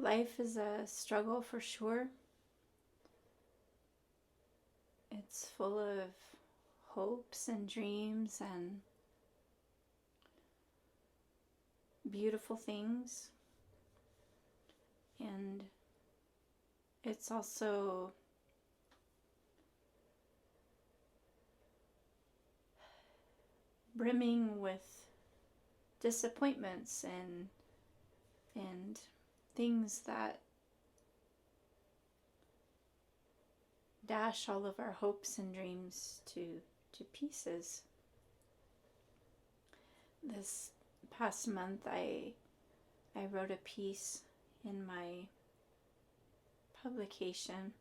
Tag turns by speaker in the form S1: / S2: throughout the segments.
S1: life is a struggle for sure. It's full of hopes and dreams and beautiful things. And it's also brimming with disappointments and things that dash all of our hopes and dreams to pieces. This past month I wrote a piece in my publication,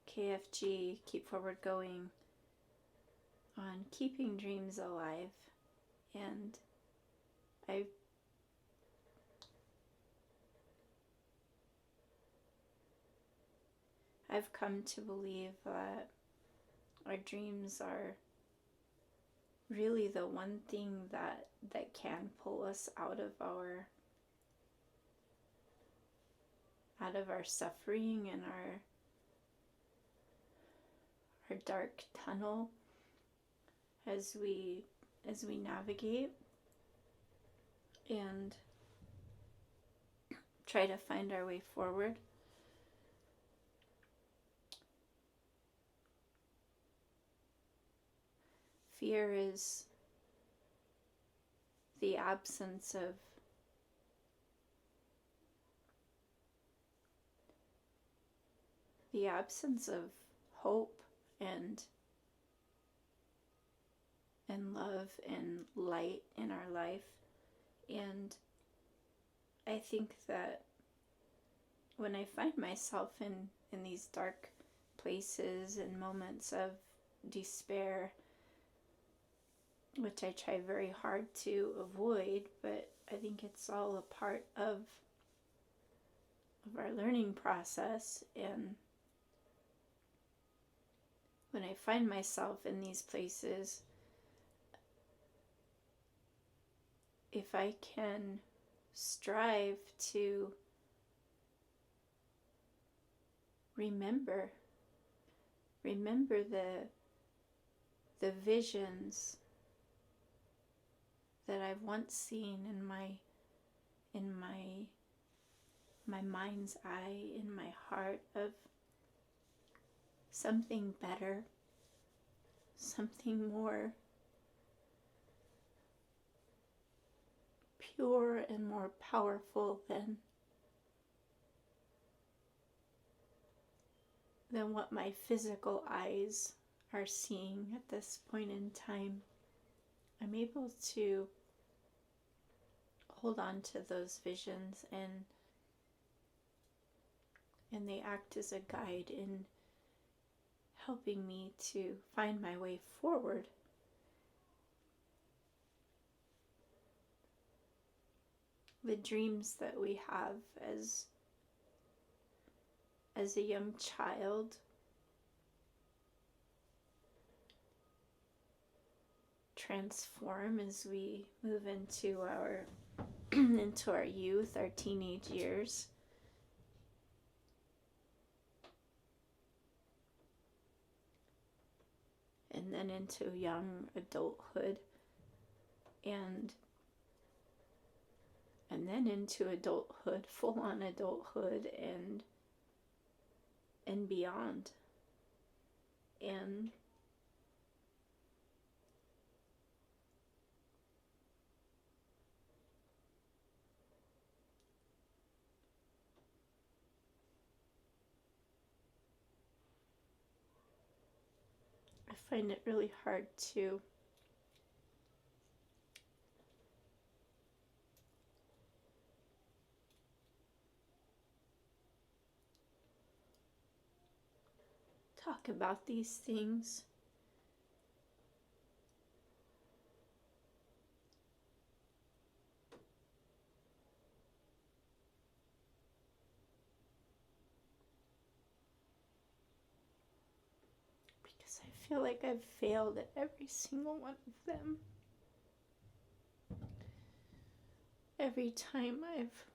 S1: KFG, Keep Forward Going, on keeping dreams alive. And I've come to believe that our dreams are really the one thing that can pull us out of our suffering and our dark tunnel as we navigate and try to find our way forward. Fear is the absence of hope and love and light in our life. And I think that when I find myself in these dark places and moments of despair, which I try very hard to avoid, but I think it's all a part of our learning process. And when I find myself in these places, if I can strive to remember the visions that I've once seen in my mind's eye, in my heart, of something better, something more pure and more powerful than what my physical eyes are seeing at this point in time. I'm able to hold on to those visions, and they act as a guide in helping me to find my way forward. The dreams that we have as a young child transform as we move into our youth, our teenage years. And then into young adulthood, and then into adulthood, full-on adulthood, and beyond. And I find it really hard to talk about these things. Because I feel like I've failed at every single one of them. Every time I've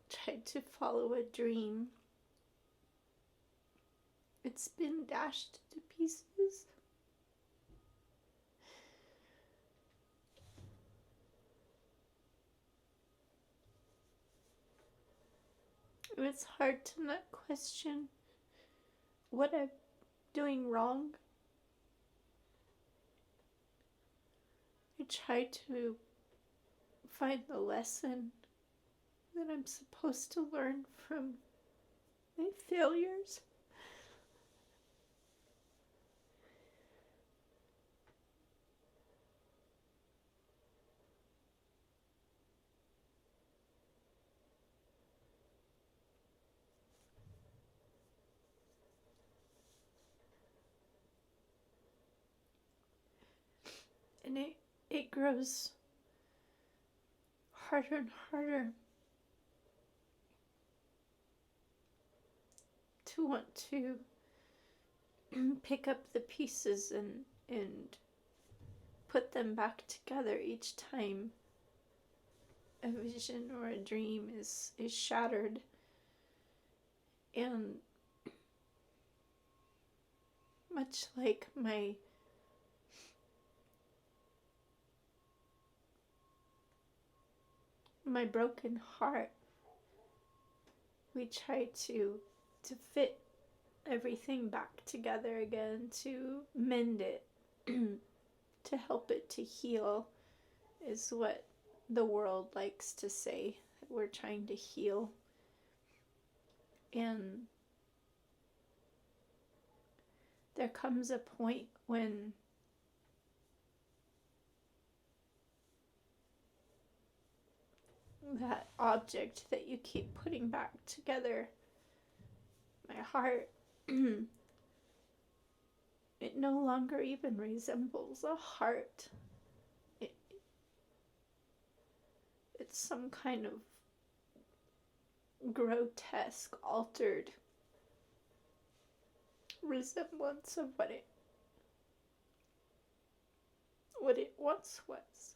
S1: tried to follow a dream. It's been dashed to pieces. It's hard to not question what I'm doing wrong. I try to find the lesson that I'm supposed to learn from my failures. And it grows harder and harder to want to pick up the pieces and put them back together each time a vision or a dream is shattered. And much like my broken heart, we try to fit everything back together again, to mend it, to help it to heal, is what the world likes to say, that we're trying to heal. And there comes a point when that object that you keep putting back together, my heart, it no longer even resembles a heart. It's some kind of grotesque, altered resemblance of what it once was,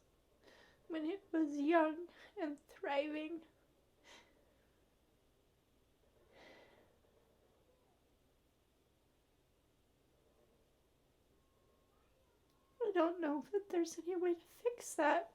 S1: when it was young and thriving. I don't know that there's any way to fix that.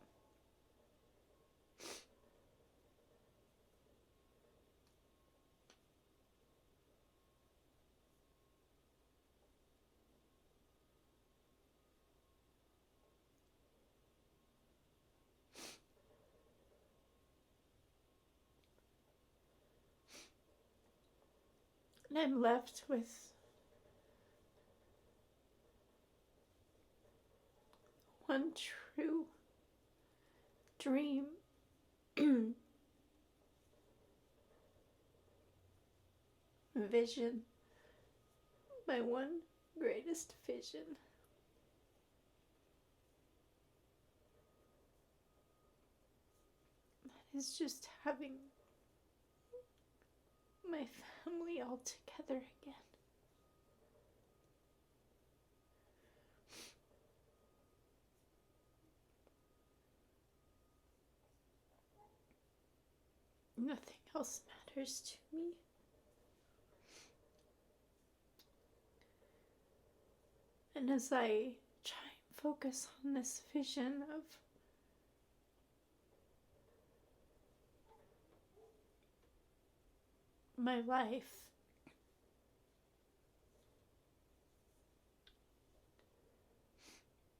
S1: And I'm left with one true dream. Vision. My one greatest vision. That is just having my family all together again. Nothing else matters to me. And as I try and focus on this vision of my life,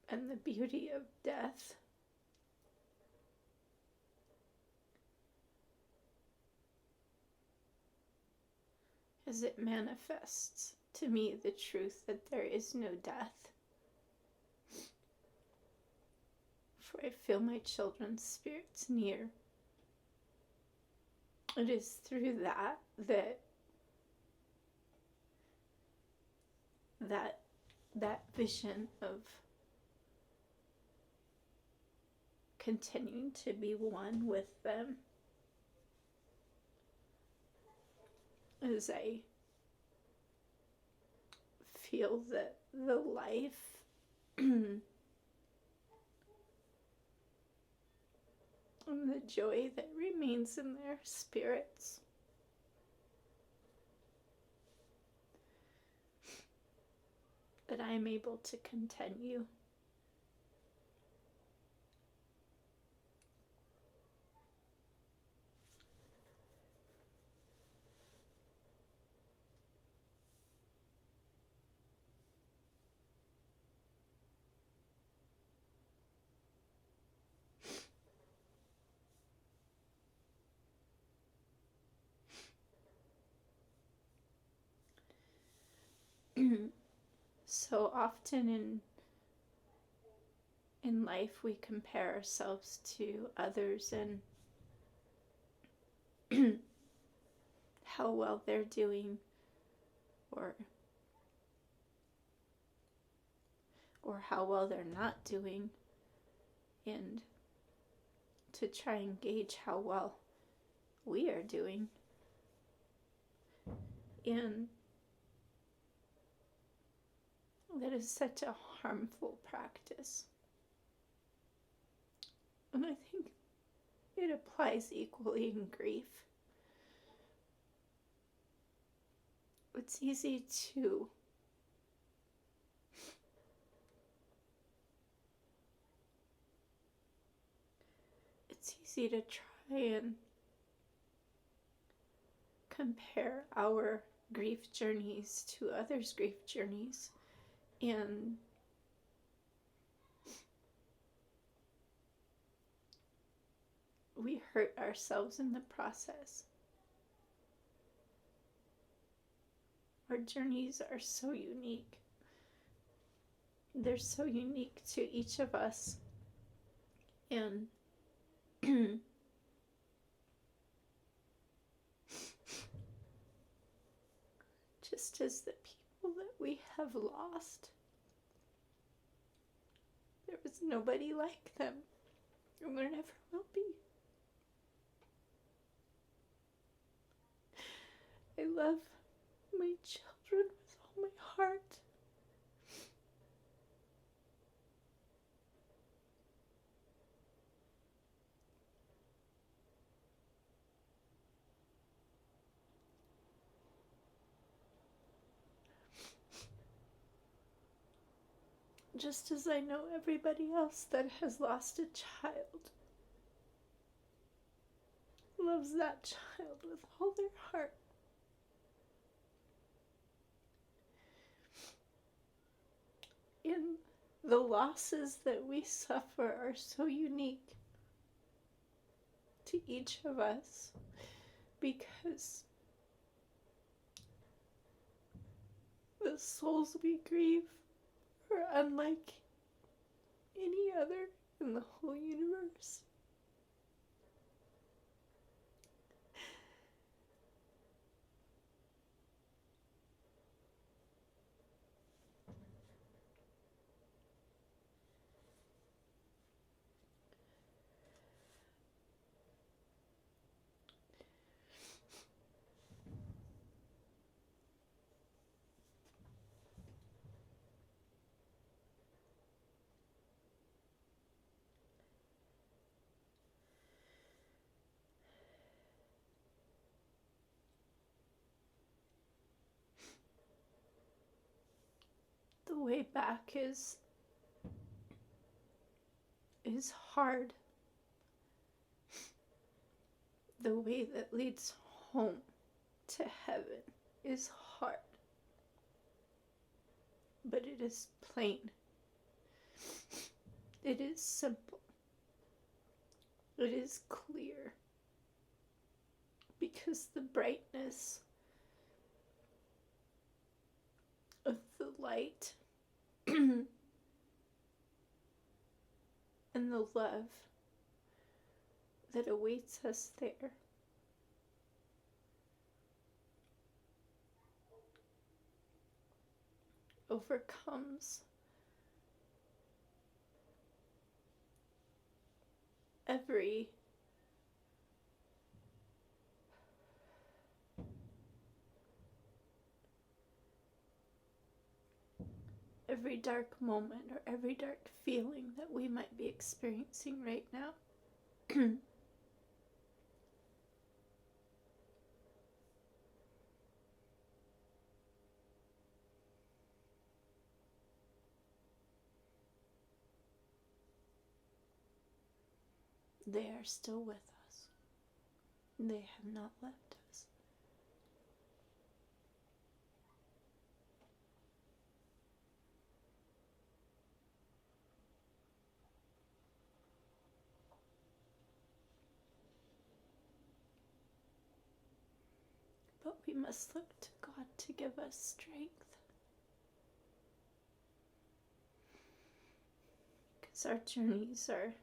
S1: and the beauty of death, as it manifests to me the truth that there is no death. For I feel my children's spirits near. It is through that vision of continuing to be one with them, as I feel that the life and the joy that remains in their spirits. That I am able to continue. So often in life we compare ourselves to others and how well they're doing, or how well they're not doing, and to try and gauge how well we are doing. And that is such a harmful practice. And I think it applies equally in grief. It's easy to try and compare our grief journeys to others' grief journeys, and we hurt ourselves in the process. Our journeys are so unique. They're so unique to each of us. And just as the people that we have lost, there was nobody like them, and there never will be. I love my children with all my heart. Just as I know everybody else that has lost a child loves that child with all their heart. And the losses that we suffer are so unique to each of us, because the souls we grieve are unlike any other in the whole universe. The way back is hard. The way that leads home to heaven is hard. But it is plain. It is simple. It is clear. Because the brightness of the light and the love that awaits us there overcomes every dark moment or every dark feeling that we might be experiencing right now. they are still with us. They have not left us. But we must look to God to give us strength. Because our journeys are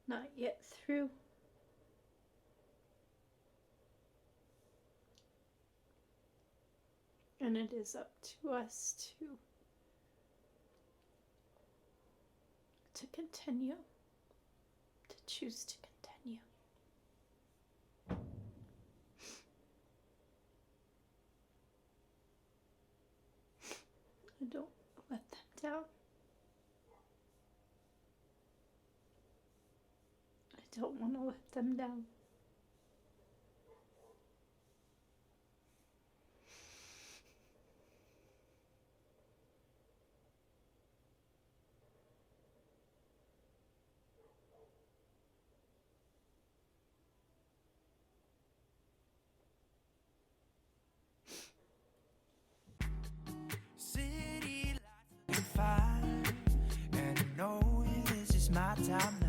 S1: not yet through. And it is up to us to continue, to choose to continue. I don't let them down. I don't want to let them down.
S2: City lights looking fine, and I know this is my time now.